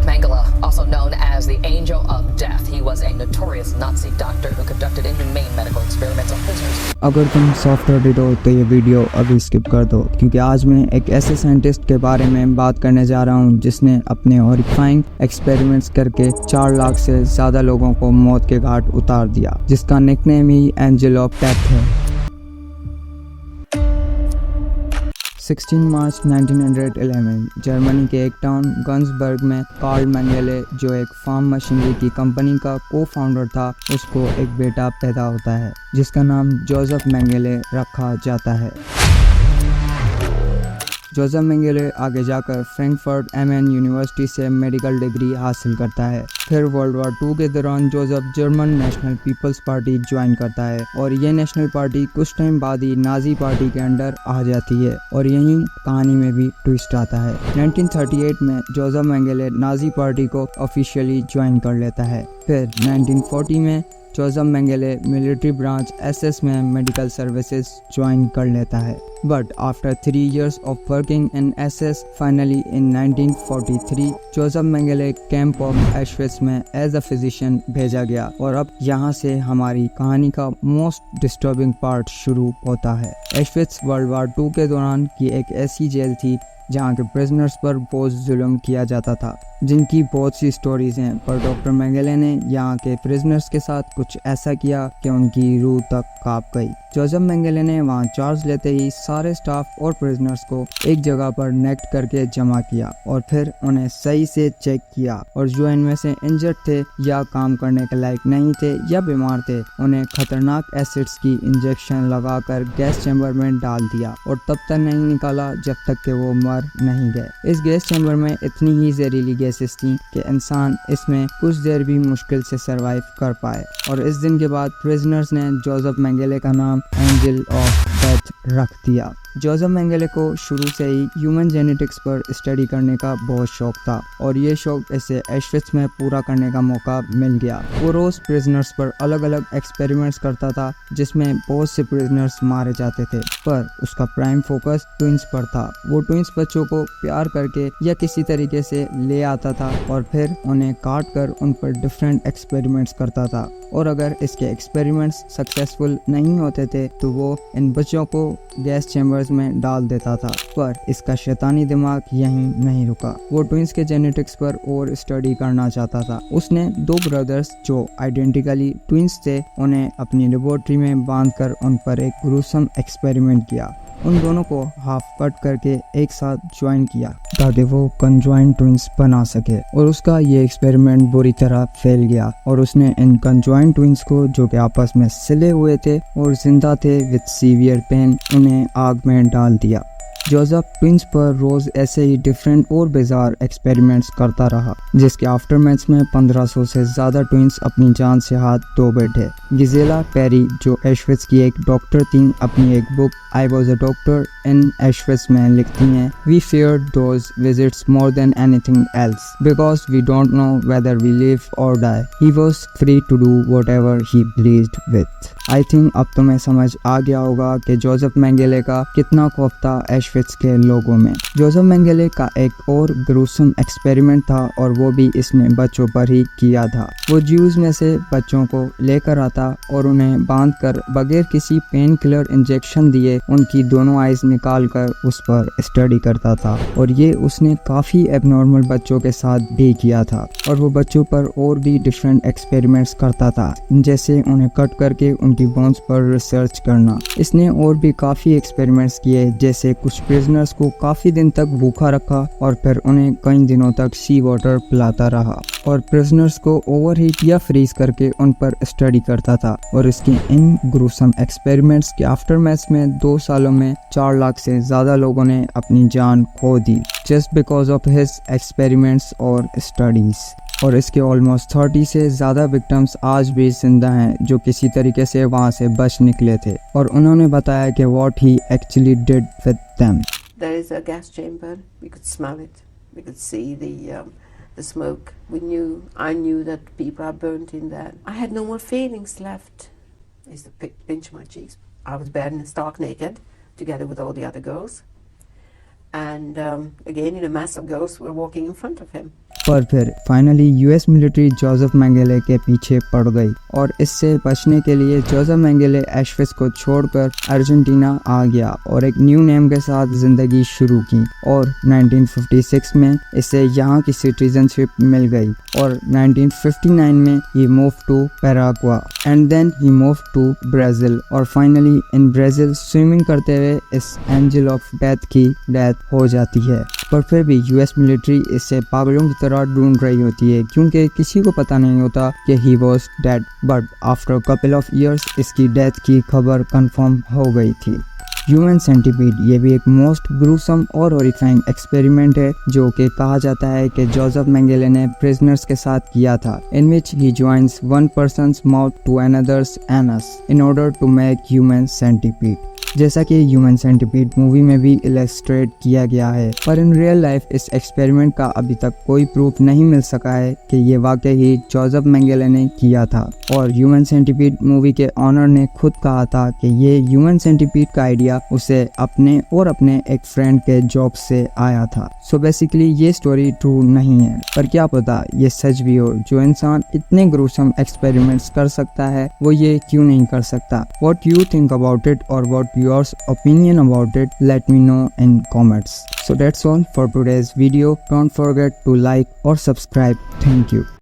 Joseph Mengele, also known as the Angel of Death. He was a notorious Nazi doctor who conducted inhumane medical experiments on prisoners. अगर तुम software हो तो ये video अभी skip कर दो, क्योंकि आज मैं एक ऐसे साइंटिस्ट के बारे में बात करने जा रहा हूँ जिसने अपने हॉरिफाइंग एक्सपेरिमेंट्स करके 4 लाख से ज्यादा लोगों को मौत के घाट उतार दिया, जिसका nickname he angel of death है। 16 मार्च 1911 जर्मनी के एक टाउन गन्सबर्ग में कार्ल मेंगेले, जो एक फार्म मशीनरी की कंपनी का को-फाउंडर था, उसको एक बेटा पैदा होता है जिसका नाम जोसेफ मेंगेले रखा जाता है। जोसेफ मेंगेले आगे जाकर फ्रैंकफर्ट एमएन यूनिवर्सिटी से मेडिकल डिग्री हासिल करता है। फिर वर्ल्ड वॉर 2 के दौरान Josef German national people's party join करता है और ये नेशनल पार्टी कुछ टाइम बाद ही नाजी पार्टी के अंडर आ जाती है और यहीं कहानी में भी ट्विस्ट आता है। 1938 में जोसेफ मेंगेले नाजी पार्टी को ऑफिशियली ज्वाइन कर लेता है। फिर 1940 में Joseph Mengele military branch SS में मेडिकल सर्विसेज ज्वाइन कर लेता है। But after 3 years of working in SS, finally in 1943 Joseph Mengele camp of Auschwitz में एज अ फिजिशियन भेजा गया और अब यहाँ से हमारी कहानी का मोस्ट डिस्टर्बिंग पार्ट शुरू होता है। एश्विट्ज वर्ल्ड वॉर 2 के दौरान की एक ऐसी जेल थी जहाँ के प्रिजनर्स पर बहुत जुल्म किया जाता था, जिनकी बहुत सी स्टोरीज हैं, पर डॉक्टर मेंगेले ने यहाँ के प्रिजनर्स के साथ कुछ ऐसा किया कि उनकी रूह तक कांप गई। जोसेफ मेंगेले ने वहाँ चार्ज लेते ही सारे स्टाफ और प्रिजनर्स को एक जगह पर नेक्ट करके जमा किया और फिर उन्हें सही से चेक किया और जो इनमें से इंजर्ड थे या काम करने के लायक नहीं थे या बीमार थे, उन्हें खतरनाक एसिड्स की इंजेक्शन लगाकर गैस चैम्बर में डाल दिया और तब तक नहीं निकाला जब तक कि वो मर नहीं गए। इस गैस चैम्बर में इतनी ही जहरीली गैसेस थी कि इंसान इसमें कुछ देर भी मुश्किल से सरवाइव कर पाए और इस दिन के बाद प्रिजनर्स ने जोसेफ मेंगेले का नाम एंजल ऑफ डेथ रख दिया। जोसेफ मेंगेले को शुरू से ही ह्यूमन जेनेटिक्स पर स्टडी करने का बहुत शौक था और ये शौक इसे एश्विट्ज में पूरा करने का मौका मिल गया। वो रोज प्रिजनर्स पर अलग अलग एक्सपेरिमेंट्स करता था जिसमें बहुत से प्रिजनर्स मारे जाते थे, पर उसका प्राइम फोकस ट्विंस पर था। वो ट्विंस बच्चों को प्यार करके या किसी तरीके से ले आता था और फिर उन्हें काट कर उन पर डिफरेंट एक्सपेरिमेंट्स करता था और अगर इसके एक्सपेरिमेंट्स सक्सेसफुल नहीं होते थे तो वो इन बच्चों को गैस चैम्बर्स में डाल देता था। पर इसका शैतानी दिमाग यहीं नहीं रुका, वो ट्विंस के जेनेटिक्स पर और स्टडी करना चाहता था। उसने 2 ब्रदर्स जो आइडेंटिकली ट्विंस थे, उन्हें अपनी लेबोरेटरी में बांधकर उन पर एक ग्रूसम एक्सपेरिमेंट किया। उन दोनों को हाफ कट करके एक साथ ज्वाइन किया ताकि वो कंजॉइंट ट्विंस बना सके और उसका ये एक्सपेरिमेंट बुरी तरह फेल गया और उसने इन कंजॉइंट ट्विंस को, जो कि आपस में सिले हुए थे और जिंदा थे विद सीवियर पेन, उन्हें आग में डाल दिया। जोसेफ ट्विंस पर रोज ऐसे ही डिफरेंट और बेजार एक्सपेरिमेंट्स करता रहा, जिसके आफ्टरमैथ्स में 1500 से ज्यादा ट्विंस अपनी जान से हाथ धो बैठे। गिजेला पेरी, जो एश्विट्ज की एक डॉक्टर थी, अपनी एक book I was a doctor in Auschwitz में लिखती हैं, we feared those visits more than anything else because we don't know whether we live or die. He was free to do whatever he pleased with. I think अब तुम्हें समझ आ गया होगा कि Joseph Mengele का कितना खौफ था एश्विट्ज के लोगों में। जोसेफ मेंगेले का एक और ग्रूसम एक्सपेरिमेंट था और वो भी इसने बच्चों पर ही किया था। वो ज्यूज में से बच्चों को लेकर आता और उन्हें बांधकर बगैर किसी पेन किलर इंजेक्शन दिए उनकी दोनों आइज निकाल कर उस पर स्टडी करता था और ये उसने काफी एबनॉर्मल बच्चों के साथ भी किया था और वो बच्चों पर और भी डिफरेंट एक्सपेरिमेंट्स करता था, जैसे उन्हें कट करके उनकी बोन्स पर रिसर्च करना। इसने और भी काफी एक्सपेरिमेंट्स किए, जैसे कुछ प्रिजनर्स को काफी दिन तक भूखा रखा और फिर उन्हें कई दिनों तक सी वाटर पिलाता रहा और प्रिजनर्स को ओवरहीट या फ्रीज करके उन पर स्टडी करता था और इसकी इन ग्रूसम एक्सपेरिमेंट्स के आफ्टरमैथ में 2 सालों में 4 लाख से ज्यादा लोगों ने अपनी जान खो दी just because of his experiments और स्टडीज। और इसके ऑलमोस्ट 30 से ज़्यादा विक्टिम्स आज भी जिंदा हैं जो किसी तरीके से वहाँ से बच निकले थे और उन्होंने बताया कि what he actually did with them. There is a gas chamber. We could smell it. We could see the smoke. I knew that people are burnt in there. I had no more feelings left. I used to pinch my cheeks. I was bare and stark naked, together with all the other girls. And again, in a mass of girls were walking in front of him. पर फिर finally US military Joseph Mengele के पीछे पड़ गई और इससे बचने के लिए जोसेफ मेंगेले ऑश्विट्ज़ को छोड़कर अर्जेंटीना आ गया और एक न्यू नेम के साथ जिंदगी शुरू की और 1956 में इसे यहाँ की सिटीजनशिप मिल गई और 1959 में he move to Paraguay and then he move to Brazil और फाइनली इन ब्राजील स्विमिंग करते हुए इस एंजल ऑफ डेथ की डेथ हो जाती है। पर फिर भी यूएस मिलिट्री इसे पागलों की तरह ढूंढ रही होती है क्योंकि किसी को पता नहीं होता कि he was dead, but after couple of years इसकी डेथ की खबर कंफर्म हो गई थी। ह्यूमन सेंटीपीड ये भी एक मोस्ट ग्रूसम और हॉरिफाइंग एक्सपेरिमेंट है जो कि कहा जाता है कि जोसेफ मेंगेले ने प्रिजनर्स के साथ किया था, in which he joins one person's mouth to another's anus in order to make human centipede. जैसा कि ह्यूमन सेंटीपीड मूवी में भी इलस्ट्रेट किया गया है, पर इन रियल लाइफ इस एक्सपेरिमेंट का अभी तक कोई प्रूफ नहीं मिल सका है कि ये वाकई ही जोसेफ मेंगेले ने किया था। और ह्यूमन सेंटीपीड मूवी के ऑनर ने खुद कहा था कि ये ह्यूमन सेंटीपीड का आइडिया उसे अपने और अपने एक फ्रेंड के जॉब से आया था। सो बेसिकली ये स्टोरी ट्रू नहीं है, पर क्या पता ये सच भी हो। जो इंसान इतने ग्रूसम एक्सपेरिमेंट्स कर सकता है वो ये क्यों नहीं कर सकता। What you think about it or what your opinion about it, let me know in comments. So that's all for today's video. Don't forget to like or subscribe. Thank you.